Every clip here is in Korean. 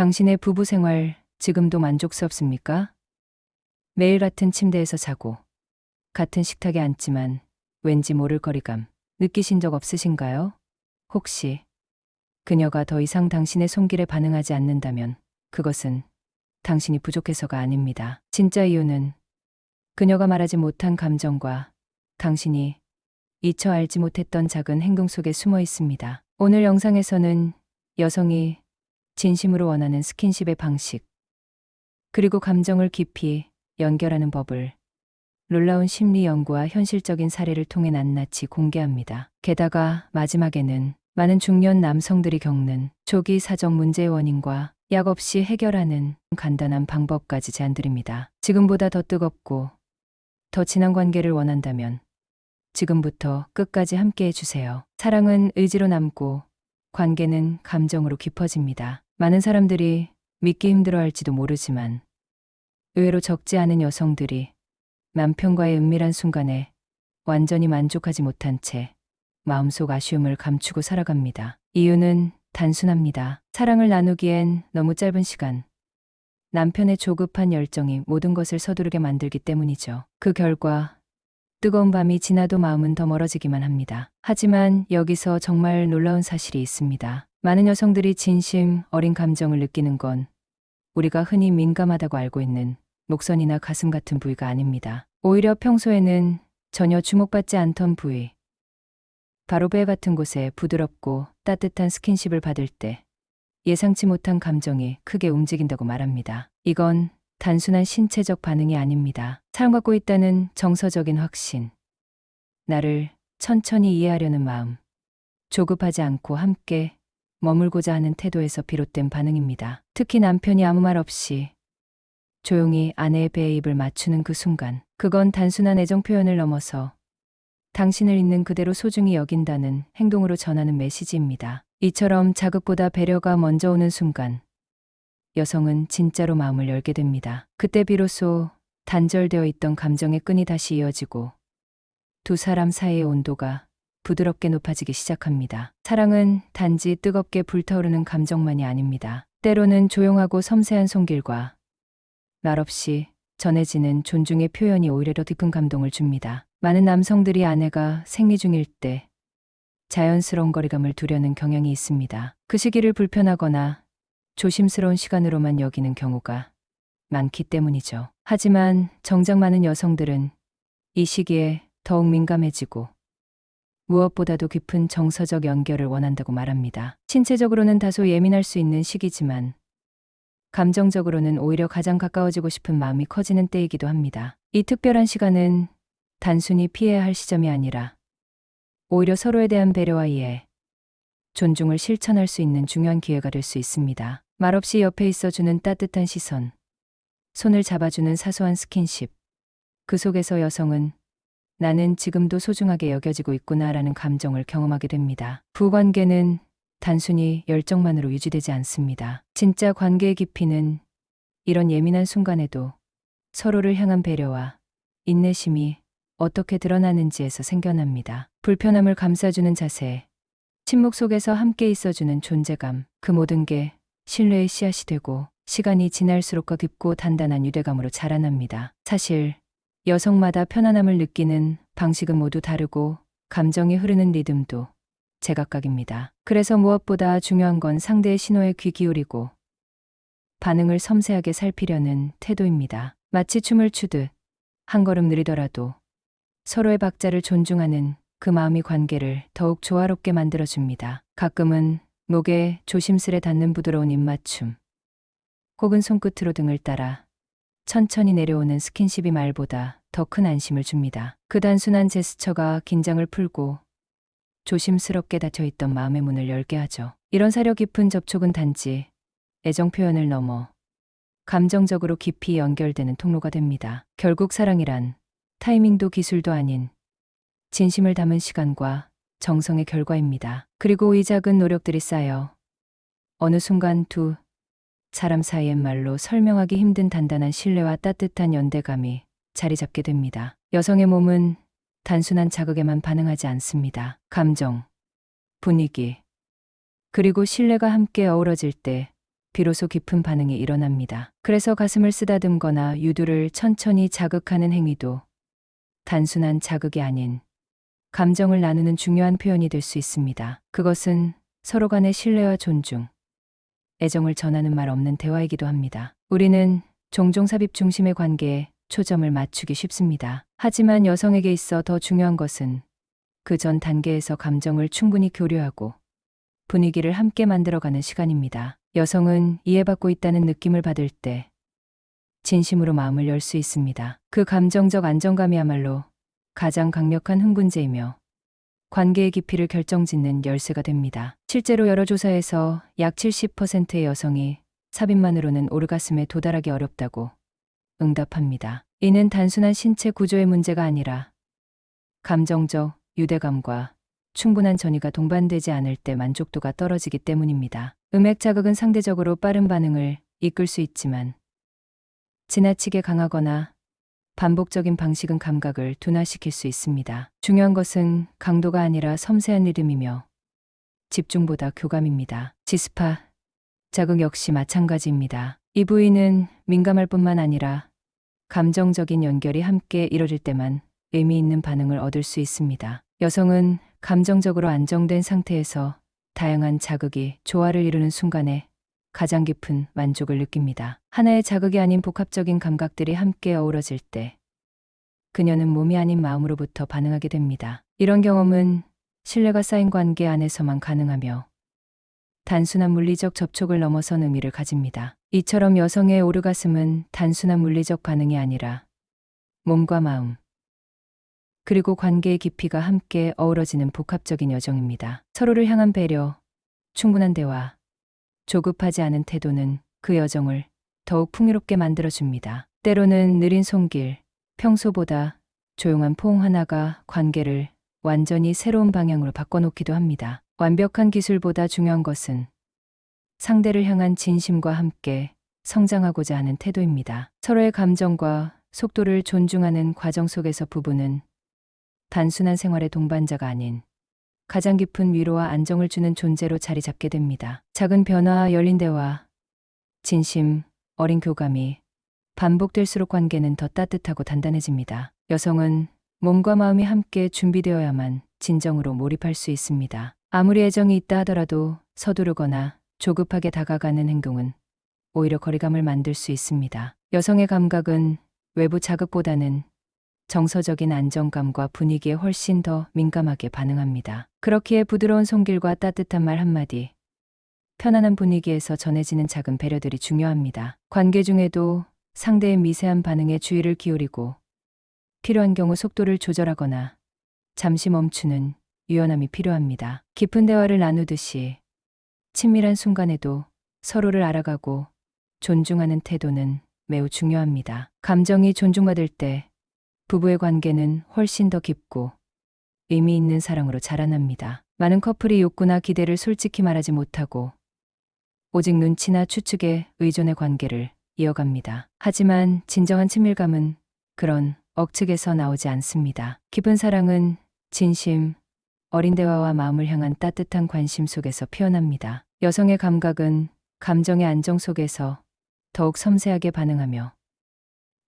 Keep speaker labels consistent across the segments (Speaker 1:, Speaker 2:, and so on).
Speaker 1: 당신의 부부 생활 지금도 만족스럽습니까? 매일 같은 침대에서 자고 같은 식탁에 앉지만 왠지 모를 거리감 느끼신 적 없으신가요? 혹시 그녀가 더 이상 당신의 손길에 반응하지 않는다면 그것은 당신이 부족해서가 아닙니다. 진짜 이유는 그녀가 말하지 못한 감정과 당신이 미처 알지 못했던 작은 행동 속에 숨어 있습니다. 오늘 영상에서는 여성이 진심으로 원하는 스킨십의 방식, 그리고 감정을 깊이 연결하는 법을 놀라운 심리 연구와 현실적인 사례를 통해 낱낱이 공개합니다. 게다가 마지막에는 많은 중년 남성들이 겪는 조기 사정 문제의 원인과 약 없이 해결하는 간단한 방법까지 제안드립니다. 지금보다 더 뜨겁고 더 진한 관계를 원한다면 지금부터 끝까지 함께 해주세요. 사랑은 의지로 남고 관계는 감정으로 깊어집니다. 많은 사람들이 믿기 힘들어할지도 모르지만 의외로 적지 않은 여성들이 남편과의 은밀한 순간에 완전히 만족하지 못한 채 마음속 아쉬움을 감추고 살아갑니다. 이유는 단순합니다. 사랑을 나누기엔 너무 짧은 시간, 남편의 조급한 열정이 모든 것을 서두르게 만들기 때문이죠. 그 결과 뜨거운 밤이 지나도 마음은 더 멀어지기만 합니다. 하지만 여기서 정말 놀라운 사실이 있습니다. 많은 여성들이 진심 어린 감정을 느끼는 건 우리가 흔히 민감하다고 알고 있는 목선이나 가슴 같은 부위가 아닙니다. 오히려 평소에는 전혀 주목받지 않던 부위, 바로 배 같은 곳에 부드럽고 따뜻한 스킨십을 받을 때 예상치 못한 감정이 크게 움직인다고 말합니다. 이건 단순한 신체적 반응이 아닙니다. 사랑받고 있다는 정서적인 확신, 나를 천천히 이해하려는 마음, 조급하지 않고 함께 머물고자 하는 태도에서 비롯된 반응입니다. 특히 남편이 아무 말 없이 조용히 아내의 배에 입을 맞추는 그 순간, 그건 단순한 애정 표현을 넘어서 당신을 있는 그대로 소중히 여긴다는 행동으로 전하는 메시지입니다. 이처럼 자극보다 배려가 먼저 오는 순간 여성은 진짜로 마음을 열게 됩니다. 그때 비로소 단절되어 있던 감정의 끈이 다시 이어지고 두 사람 사이의 온도가 부드럽게 높아지기 시작합니다. 사랑은 단지 뜨겁게 불타오르는 감정만이 아닙니다. 때로는 조용하고 섬세한 손길과 말없이 전해지는 존중의 표현이 오히려 더 깊은 감동을 줍니다. 많은 남성들이 아내가 생리 중일 때 자연스러운 거리감을 두려는 경향이 있습니다. 그 시기를 불편하거나 조심스러운 시간으로만 여기는 경우가 많기 때문이죠. 하지만 정작 많은 여성들은 이 시기에 더욱 민감해지고 무엇보다도 깊은 정서적 연결을 원한다고 말합니다. 신체적으로는 다소 예민할 수 있는 시기지만 감정적으로는 오히려 가장 가까워지고 싶은 마음이 커지는 때이기도 합니다. 이 특별한 시간은 단순히 피해야 할 시점이 아니라 오히려 서로에 대한 배려와 이해, 존중을 실천할 수 있는 중요한 기회가 될 수 있습니다. 말없이 옆에 있어주는 따뜻한 시선, 손을 잡아주는 사소한 스킨십, 그 속에서 여성은 나는 지금도 소중하게 여겨지고 있구나라는 감정을 경험하게 됩니다. 부관계는 단순히 열정만으로 유지되지 않습니다. 진짜 관계의 깊이는 이런 예민한 순간에도 서로를 향한 배려와 인내심이 어떻게 드러나는지에서 생겨납니다. 불편함을 감싸주는 자세, 침묵 속에서 함께 있어주는 존재감, 그 모든 게 신뢰의 씨앗이 되고 시간이 지날수록 더 깊고 단단한 유대감으로 자라납니다. 사실 여성마다 편안함을 느끼는 방식은 모두 다르고 감정이 흐르는 리듬도 제각각입니다. 그래서 무엇보다 중요한 건 상대의 신호에 귀 기울이고 반응을 섬세하게 살피려는 태도입니다. 마치 춤을 추듯 한 걸음 느리더라도 서로의 박자를 존중하는 그 마음이 관계를 더욱 조화롭게 만들어줍니다. 가끔은 목에 조심스레 닿는 부드러운 입맞춤, 혹은 손끝으로 등을 따라 천천히 내려오는 스킨십이 말보다 더 큰 안심을 줍니다. 그 단순한 제스처가 긴장을 풀고 조심스럽게 닫혀있던 마음의 문을 열게 하죠. 이런 사려 깊은 접촉은 단지 애정 표현을 넘어 감정적으로 깊이 연결되는 통로가 됩니다. 결국 사랑이란 타이밍도 기술도 아닌 진심을 담은 시간과 정성의 결과입니다. 그리고 이 작은 노력들이 쌓여 어느 순간 두 사람 사이엔 말로 설명하기 힘든 단단한 신뢰와 따뜻한 연대감이 자리 잡게 됩니다. 여성의 몸은 단순한 자극에만 반응하지 않습니다. 감정, 분위기, 그리고 신뢰가 함께 어우러질 때 비로소 깊은 반응이 일어납니다. 그래서 가슴을 쓰다듬거나 유두를 천천히 자극하는 행위도 단순한 자극이 아닌 감정을 나누는 중요한 표현이 될 수 있습니다. 그것은 서로 간의 신뢰와 존중, 애정을 전하는 말 없는 대화이기도 합니다. 우리는 종종 삽입 중심의 관계에 초점을 맞추기 쉽습니다. 하지만 여성에게 있어 더 중요한 것은 그 전 단계에서 감정을 충분히 교류하고 분위기를 함께 만들어가는 시간입니다. 여성은 이해받고 있다는 느낌을 받을 때 진심으로 마음을 열 수 있습니다. 그 감정적 안정감이야말로 가장 강력한 흥분제이며 관계의 깊이를 결정짓는 열쇠가 됩니다. 실제로 여러 조사에서 약 70%의 여성이 삽입만으로는 오르가슴에 도달하기 어렵다고 응답합니다. 이는 단순한 신체 구조의 문제가 아니라 감정적 유대감과 충분한 전이가 동반되지 않을 때 만족도가 떨어지기 때문입니다. 음액 자극은 상대적으로 빠른 반응을 이끌 수 있지만 지나치게 강하거나 반복적인 방식은 감각을 둔화시킬 수 있습니다. 중요한 것은 강도가 아니라 섬세한 리듬이며 집중보다 교감입니다. 지스파 자극 역시 마찬가지입니다. 이 부위는 민감할 뿐만 아니라 감정적인 연결이 함께 이뤄질 때만 의미 있는 반응을 얻을 수 있습니다. 여성은 감정적으로 안정된 상태에서 다양한 자극이 조화를 이루는 순간에 가장 깊은 만족을 느낍니다. 하나의 자극이 아닌 복합적인 감각들이 함께 어우러질 때 그녀는 몸이 아닌 마음으로부터 반응하게 됩니다. 이런 경험은 신뢰가 쌓인 관계 안에서만 가능하며 단순한 물리적 접촉을 넘어선 의미를 가집니다. 이처럼 여성의 오르가슴은 단순한 물리적 반응이 아니라 몸과 마음, 그리고 관계의 깊이가 함께 어우러지는 복합적인 여정입니다. 서로를 향한 배려, 충분한 대화, 조급하지 않은 태도는 그 여정을 더욱 풍요롭게 만들어줍니다. 때로는 느린 손길, 평소보다 조용한 포옹 하나가 관계를 완전히 새로운 방향으로 바꿔놓기도 합니다. 완벽한 기술보다 중요한 것은 상대를 향한 진심과 함께 성장하고자 하는 태도입니다. 서로의 감정과 속도를 존중하는 과정 속에서 부부는 단순한 생활의 동반자가 아닌 가장 깊은 위로와 안정을 주는 존재로 자리 잡게 됩니다. 작은 변화와 열린 대화, 진심, 어린 교감이 반복될수록 관계는 더 따뜻하고 단단해집니다. 여성은 몸과 마음이 함께 준비되어야만 진정으로 몰입할 수 있습니다. 아무리 애정이 있다 하더라도 서두르거나 조급하게 다가가는 행동은 오히려 거리감을 만들 수 있습니다. 여성의 감각은 외부 자극보다는 정서적인 안정감과 분위기에 훨씬 더 민감하게 반응합니다. 그렇기에 부드러운 손길과 따뜻한 말 한마디, 편안한 분위기에서 전해지는 작은 배려들이 중요합니다. 관계 중에도 상대의 미세한 반응에 주의를 기울이고 필요한 경우 속도를 조절하거나 잠시 멈추는 유연함이 필요합니다. 깊은 대화를 나누듯이 친밀한 순간에도 서로를 알아가고 존중하는 태도는 매우 중요합니다. 감정이 존중받을 때 부부의 관계는 훨씬 더 깊고 의미 있는 사랑으로 자라납니다. 많은 커플이 욕구나 기대를 솔직히 말하지 못하고 오직 눈치나 추측에 의존의 관계를 이어갑니다. 하지만 진정한 친밀감은 그런 억측에서 나오지 않습니다. 깊은 사랑은 진심, 어린 대화와 마음을 향한 따뜻한 관심 속에서 피어납니다. 여성의 감각은 감정의 안정 속에서 더욱 섬세하게 반응하며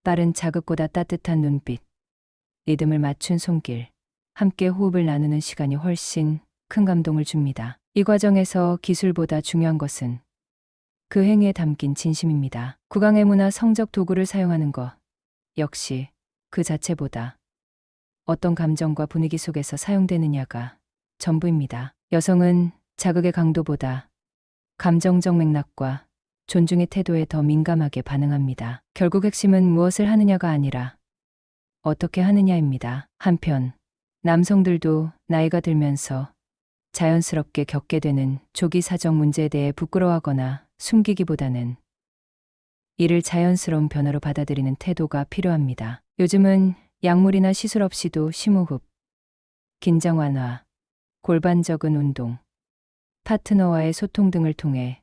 Speaker 1: 빠른 자극보다 따뜻한 눈빛, 리듬을 맞춘 손길, 함께 호흡을 나누는 시간이 훨씬 큰 감동을 줍니다. 이 과정에서 기술보다 중요한 것은 그 행위에 담긴 진심입니다. 구강의무나 성적 도구를 사용하는 것 역시 그 자체보다 어떤 감정과 분위기 속에서 사용되느냐가 전부입니다. 여성은 자극의 강도보다 감정적 맥락과 존중의 태도에 더 민감하게 반응합니다. 결국 핵심은 무엇을 하느냐가 아니라 어떻게 하느냐입니다. 한편 남성들도 나이가 들면서 자연스럽게 겪게 되는 조기 사정 문제에 대해 부끄러워하거나 숨기기보다는 이를 자연스러운 변화로 받아들이는 태도가 필요합니다. 요즘은 약물이나 시술 없이도 심호흡, 긴장 완화, 골반적인 운동, 파트너와의 소통 등을 통해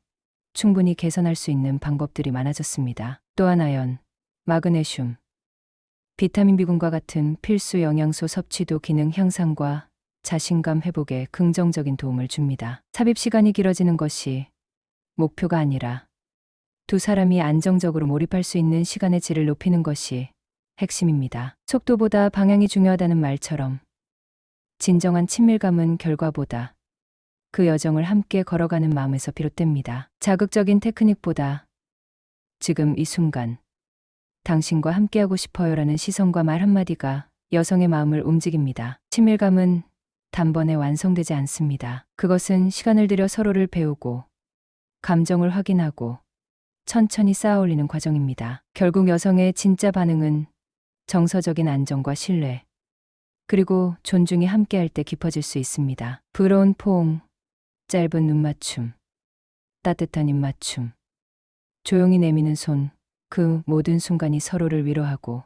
Speaker 1: 충분히 개선할 수 있는 방법들이 많아졌습니다. 또한 아연, 마그네슘, 비타민 B군과 같은 필수 영양소 섭취도 기능 향상과 자신감 회복에 긍정적인 도움을 줍니다. 삽입 시간이 길어지는 것이 목표가 아니라 두 사람이 안정적으로 몰입할 수 있는 시간의 질을 높이는 것이 핵심입니다. 속도보다 방향이 중요하다는 말처럼 진정한 친밀감은 결과보다 그 여정을 함께 걸어가는 마음에서 비롯됩니다. 자극적인 테크닉보다 지금 이 순간 당신과 함께하고 싶어요라는 시선과 말 한마디가 여성의 마음을 움직입니다. 친밀감은 단번에 완성되지 않습니다. 그것은 시간을 들여 서로를 배우고 감정을 확인하고 천천히 쌓아올리는 과정입니다. 결국 여성의 진짜 반응은 정서적인 안정과 신뢰, 그리고 존중이 함께할 때 깊어질 수 있습니다. 부러운 포옹, 짧은 눈맞춤, 따뜻한 입맞춤, 조용히 내미는 손, 그 모든 순간이 서로를 위로하고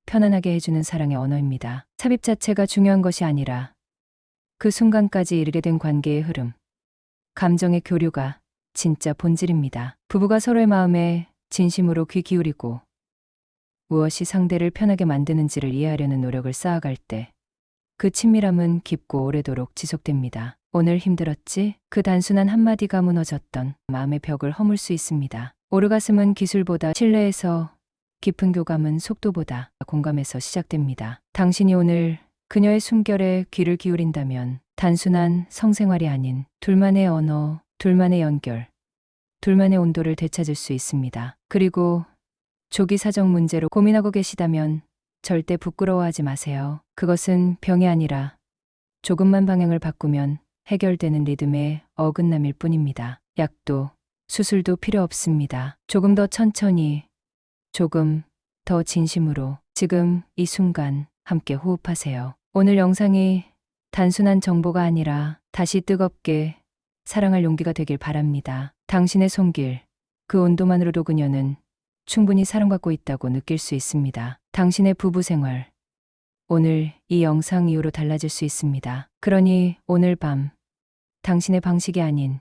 Speaker 1: 편안하게 해주는 사랑의 언어입니다. 삽입 자체가 중요한 것이 아니라 그 순간까지 이르게 된 관계의 흐름, 감정의 교류가 진짜 본질입니다. 부부가 서로의 마음에 진심으로 귀 기울이고 무엇이 상대를 편하게 만드는지를 이해하려는 노력을 쌓아갈 때 그 친밀함은 깊고 오래도록 지속됩니다. 오늘 힘들었지? 그 단순한 한마디가 무너졌던 마음의 벽을 허물 수 있습니다. 오르가슴은 기술보다 신뢰에서, 깊은 교감은 속도보다 공감에서 시작됩니다. 당신이 오늘 그녀의 숨결에 귀를 기울인다면 단순한 성생활이 아닌 둘만의 언어, 둘만의 연결, 둘만의 온도를 되찾을 수 있습니다. 그리고 조기 사정 문제로 고민하고 계시다면 절대 부끄러워하지 마세요. 그것은 병이 아니라 조금만 방향을 바꾸면 해결되는 리듬의 어긋남일 뿐입니다. 약도, 수술도 필요 없습니다. 조금 더 천천히, 조금 더 진심으로 지금 이 순간 함께 호흡하세요. 오늘 영상이 단순한 정보가 아니라 다시 뜨겁게 사랑할 용기가 되길 바랍니다. 당신의 손길, 그 온도만으로도 그녀는 충분히 사랑받고 있다고 느낄 수 있습니다. 당신의 부부 생활, 오늘 이 영상 이후로 달라질 수 있습니다. 그러니 오늘 밤, 당신의 방식이 아닌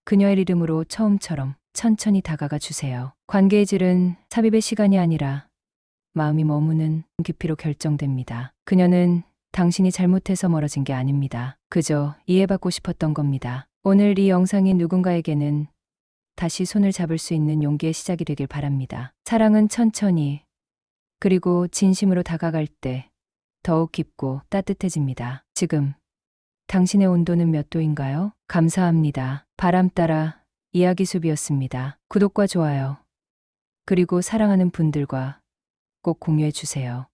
Speaker 1: 그녀의 리듬으로 처음처럼 천천히 다가가 주세요. 관계의 질은 삽입의 시간이 아니라 마음이 머무는 깊이로 결정됩니다. 그녀는 당신이 잘못해서 멀어진 게 아닙니다. 그저 이해받고 싶었던 겁니다. 오늘 이 영상이 누군가에게는 다시 손을 잡을 수 있는 용기의 시작이 되길 바랍니다. 사랑은 천천히, 그리고 진심으로 다가갈 때 더욱 깊고 따뜻해집니다. 지금 당신의 온도는 몇 도인가요? 감사합니다. 바람 따라 이야기숲이었습니다. 구독과 좋아요, 그리고 사랑하는 분들과 꼭 공유해 주세요.